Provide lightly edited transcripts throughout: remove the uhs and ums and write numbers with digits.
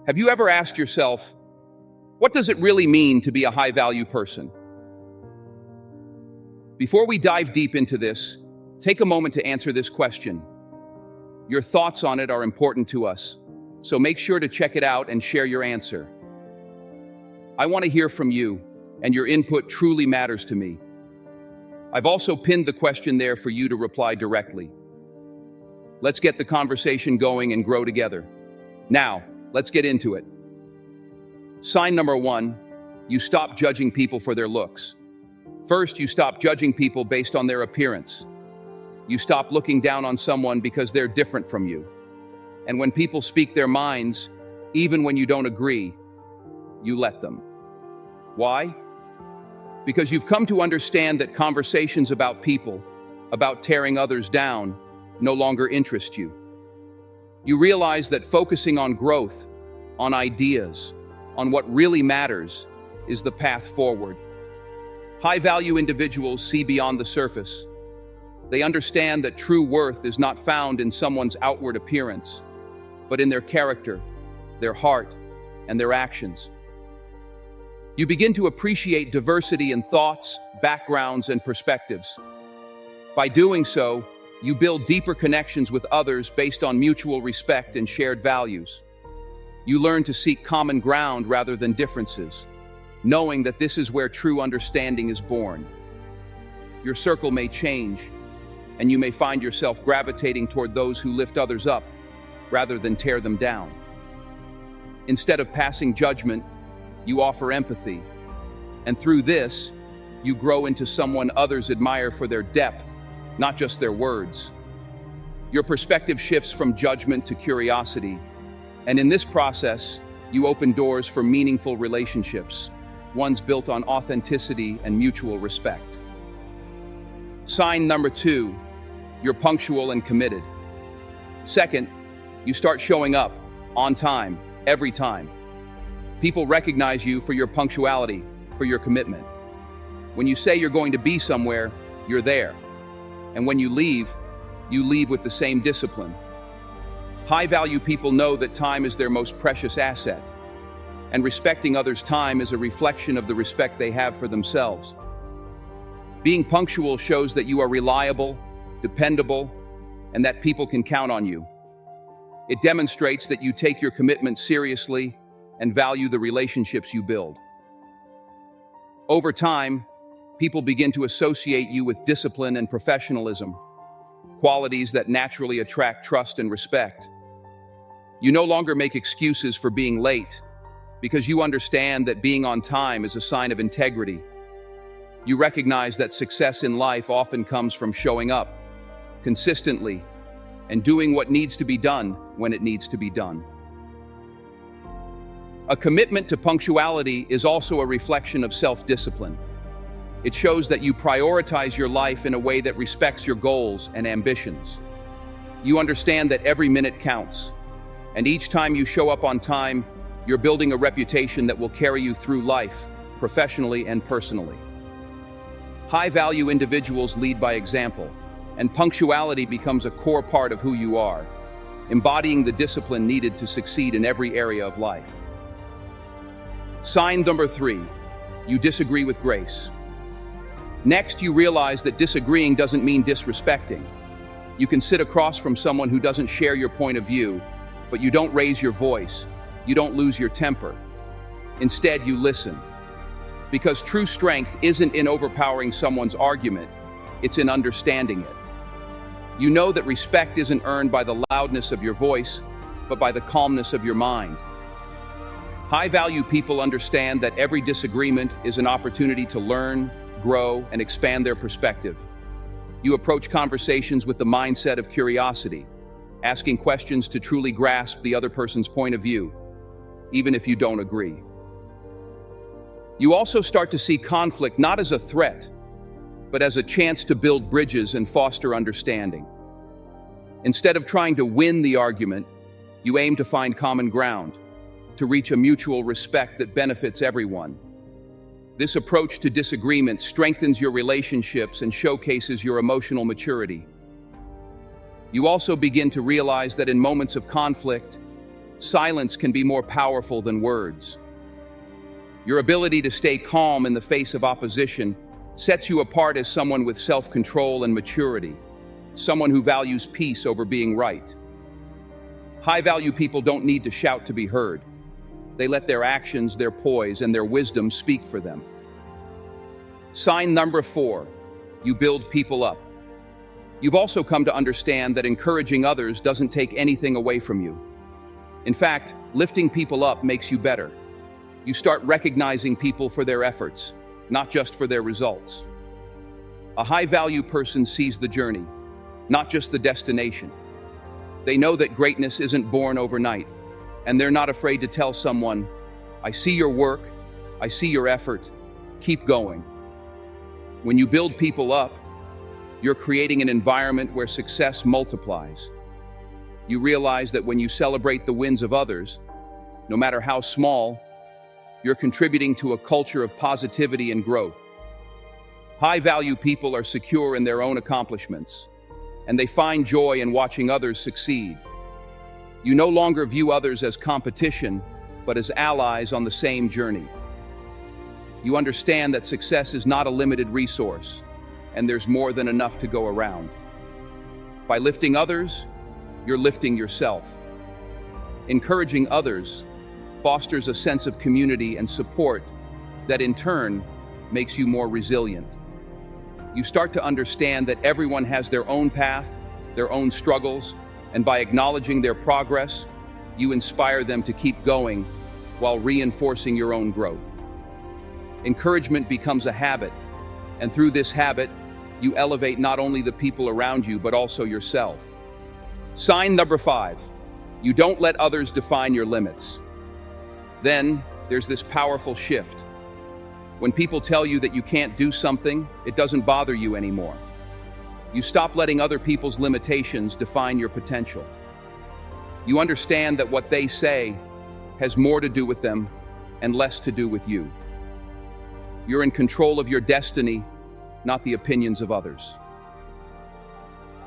Have you ever asked yourself, what does it really mean to be a high-value person? Before we dive deep into this, take a moment to answer this question. Your thoughts on it are important to us, so make sure to check it out and share your answer. I want to hear from you, and your input truly matters to me. I've also pinned the question there for you to reply directly. Let's get the conversation going and grow together. Now, let's get into it. Sign number 1, you stop judging people for their looks. First, you stop judging people based on their appearance. You stop looking down on someone because they're different from you. And when people speak their minds, even when you don't agree, you let them. Why? Because you've come to understand that conversations about people, about tearing others down, no longer interest you. You realize that focusing on growth, on ideas, on what really matters, is the path forward. High-value individuals see beyond the surface. They understand that true worth is not found in someone's outward appearance, but in their character, their heart, and their actions. You begin to appreciate diversity in thoughts, backgrounds, and perspectives. By doing so, you build deeper connections with others based on mutual respect and shared values. You learn to seek common ground rather than differences, knowing that this is where true understanding is born. Your circle may change, and you may find yourself gravitating toward those who lift others up rather than tear them down. Instead of passing judgment, you offer empathy, and through this, you grow into someone others admire for their depth, not just their words. Your perspective shifts from judgment to curiosity, and in this process, you open doors for meaningful relationships, ones built on authenticity and mutual respect. Sign number 2, you're punctual and committed. Second, you start showing up, on time, every time. People recognize you for your punctuality, for your commitment. When you say you're going to be somewhere, you're there. And when you leave with the same discipline. High-value people know that time is their most precious asset, and respecting others' time is a reflection of the respect they have for themselves. Being punctual shows that you are reliable, dependable, and that people can count on you. It demonstrates that you take your commitment seriously and value the relationships you build. Over time, people begin to associate you with discipline and professionalism, qualities that naturally attract trust and respect. You no longer make excuses for being late, because you understand that being on time is a sign of integrity. You recognize that success in life often comes from showing up consistently and doing what needs to be done when it needs to be done. A commitment to punctuality is also a reflection of self-discipline. It shows that you prioritize your life in a way that respects your goals and ambitions. You understand that every minute counts, and each time you show up on time, you're building a reputation that will carry you through life, professionally and personally. High-value individuals lead by example, and punctuality becomes a core part of who you are, embodying the discipline needed to succeed in every area of life. Sign number 3, you disagree with grace. Next, you realize that disagreeing doesn't mean disrespecting. You can sit across from someone who doesn't share your point of view, but you don't raise your voice, you don't lose your temper. Instead, you listen. Because true strength isn't in overpowering someone's argument, it's in understanding it. You know that respect isn't earned by the loudness of your voice, but by the calmness of your mind. High-value people understand that every disagreement is an opportunity to learn, grow, and expand their perspective. You approach conversations with the mindset of curiosity, asking questions to truly grasp the other person's point of view, even if you don't agree. You also start to see conflict not as a threat, but as a chance to build bridges and foster understanding. Instead of trying to win the argument, you aim to find common ground, to reach a mutual respect that benefits everyone. This approach to disagreement strengthens your relationships and showcases your emotional maturity. You also begin to realize that in moments of conflict, silence can be more powerful than words. Your ability to stay calm in the face of opposition sets you apart as someone with self-control and maturity, someone who values peace over being right. High-value people don't need to shout to be heard. They let their actions, their poise, and their wisdom speak for them. Sign number 4, you build people up. You've also come to understand that encouraging others doesn't take anything away from you. In fact, lifting people up makes you better. You start recognizing people for their efforts, not just for their results. A high-value person sees the journey, not just the destination. They know that greatness isn't born overnight, and they're not afraid to tell someone, "I see your work, I see your effort, keep going." When you build people up, you're creating an environment where success multiplies. You realize that when you celebrate the wins of others, no matter how small, you're contributing to a culture of positivity and growth. High-value people are secure in their own accomplishments, and they find joy in watching others succeed. You no longer view others as competition, but as allies on the same journey. You understand that success is not a limited resource, and there's more than enough to go around. By lifting others, you're lifting yourself. Encouraging others fosters a sense of community and support that in turn makes you more resilient. You start to understand that everyone has their own path, their own struggles, and by acknowledging their progress, you inspire them to keep going while reinforcing your own growth. Encouragement becomes a habit, and through this habit, you elevate not only the people around you, but also yourself. Sign number 5, you don't let others define your limits. Then, there's this powerful shift. When people tell you that you can't do something, it doesn't bother you anymore. You stop letting other people's limitations define your potential. You understand that what they say has more to do with them and less to do with you. You're in control of your destiny, not the opinions of others.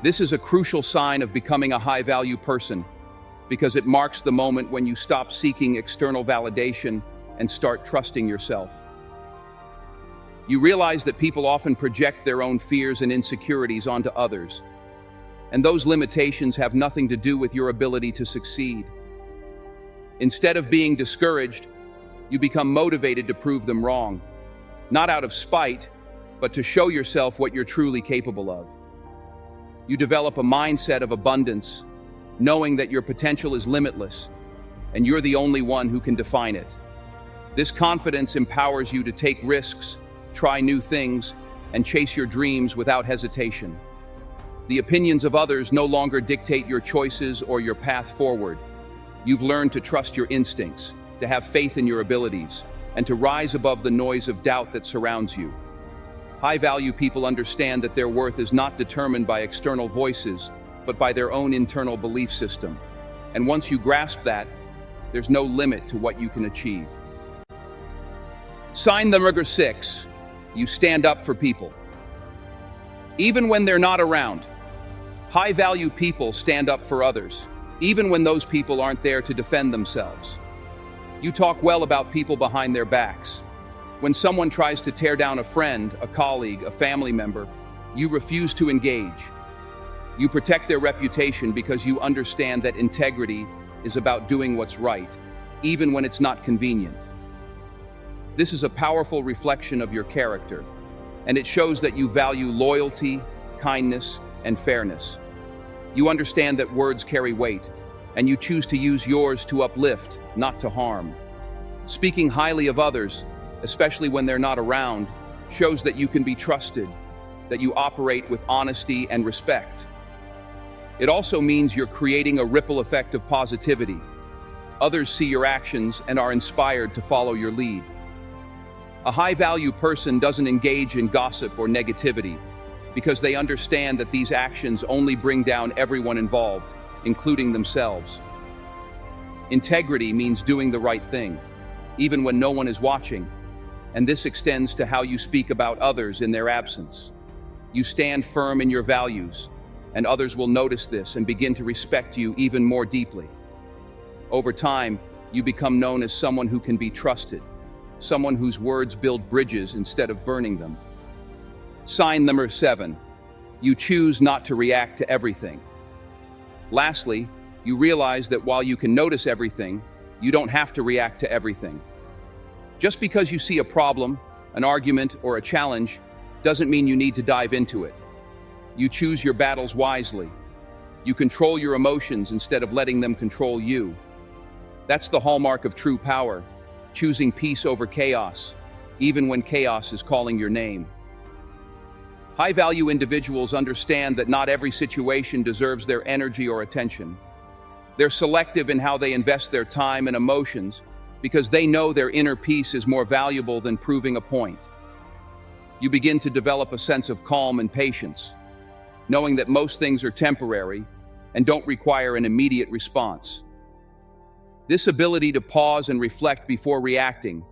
This is a crucial sign of becoming a high-value person because it marks the moment when you stop seeking external validation and start trusting yourself. You realize that people often project their own fears and insecurities onto others, and those limitations have nothing to do with your ability to succeed. Instead of being discouraged, you become motivated to prove them wrong, not out of spite, but to show yourself what you're truly capable of. You develop a mindset of abundance, knowing that your potential is limitless, and you're the only one who can define it. This confidence empowers you to take risks, try new things, and chase your dreams without hesitation. The opinions of others no longer dictate your choices or your path forward. You've learned to trust your instincts, to have faith in your abilities, and to rise above the noise of doubt that surrounds you. High-value people understand that their worth is not determined by external voices, but by their own internal belief system. And once you grasp that, there's no limit to what you can achieve. Sign number 6, you stand up for people. Even when they're not around, high-value people stand up for others, even when those people aren't there to defend themselves. You talk well about people behind their backs. When someone tries to tear down a friend, a colleague, a family member, you refuse to engage. You protect their reputation because you understand that integrity is about doing what's right, even when it's not convenient. This is a powerful reflection of your character, and it shows that you value loyalty, kindness, and fairness. You understand that words carry weight, and you choose to use yours to uplift, not to harm. Speaking highly of others, especially when they're not around, shows that you can be trusted, that you operate with honesty and respect. It also means you're creating a ripple effect of positivity. Others see your actions and are inspired to follow your lead. A high-value person doesn't engage in gossip or negativity because they understand that these actions only bring down everyone involved, including themselves. Integrity means doing the right thing, even when no one is watching, and this extends to how you speak about others in their absence. You stand firm in your values, and others will notice this and begin to respect you even more deeply. Over time, you become known as someone who can be trusted, someone whose words build bridges instead of burning them. Sign number 7. You choose not to react to everything. Lastly, you realize that while you can notice everything, you don't have to react to everything. Just because you see a problem, an argument, or a challenge doesn't mean you need to dive into it. You choose your battles wisely. You control your emotions instead of letting them control you. That's the hallmark of true power, choosing peace over chaos, even when chaos is calling your name. High-value individuals understand that not every situation deserves their energy or attention. They're selective in how they invest their time and emotions because they know their inner peace is more valuable than proving a point. You begin to develop a sense of calm and patience, knowing that most things are temporary and don't require an immediate response. This ability to pause and reflect before reacting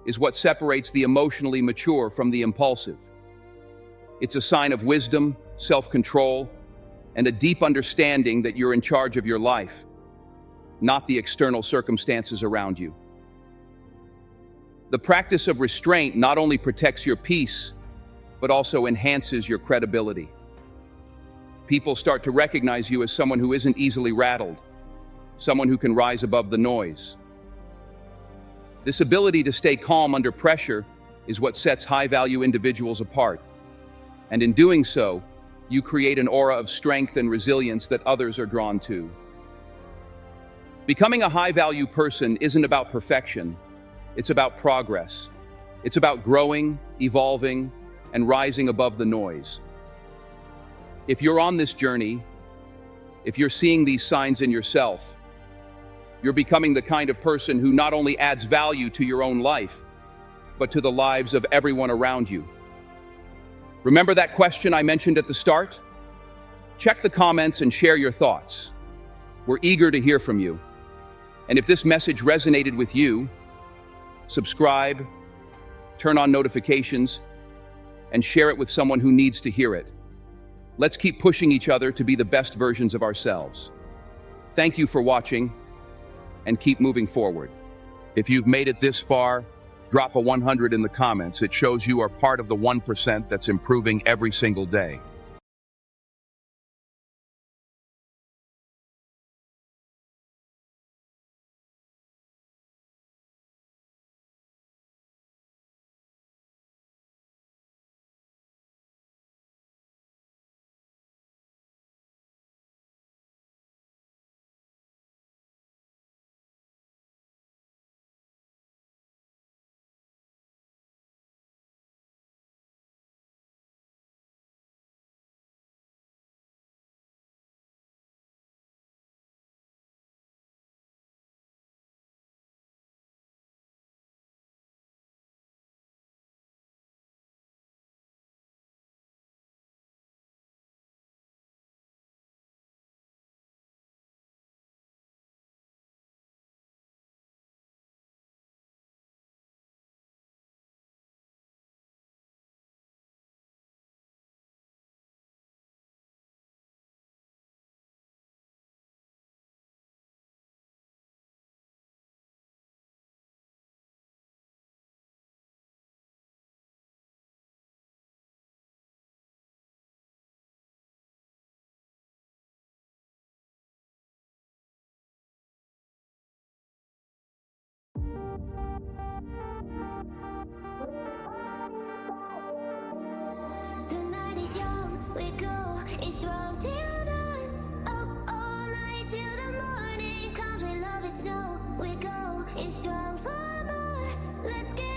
is what separates the emotionally mature from the impulsive. It's a sign of wisdom, self-control, and a deep understanding that you're in charge of your life, not the external circumstances around you. The practice of restraint not only protects your peace, but also enhances your credibility. People start to recognize you as someone who isn't easily rattled, someone who can rise above the noise. This ability to stay calm under pressure is what sets high-value individuals apart. And in doing so, you create an aura of strength and resilience that others are drawn to. Becoming a high-value person isn't about perfection, it's about progress. It's about growing, evolving, and rising above the noise. If you're on this journey, if you're seeing these signs in yourself, you're becoming the kind of person who not only adds value to your own life, but to the lives of everyone around you. Remember that question I mentioned at the start? Check the comments and share your thoughts. We're eager to hear from you. And if this message resonated with you, subscribe, turn on notifications, and share it with someone who needs to hear it. Let's keep pushing each other to be the best versions of ourselves. Thank you for watching, and keep moving forward. If you've made it this far, drop a 100 in the comments. It shows you are part of the 1% that's improving every single day. The night is young, we go, it's strong till dawn. Up all night till the morning comes, we love it so. We go, it's strong for more. Let's get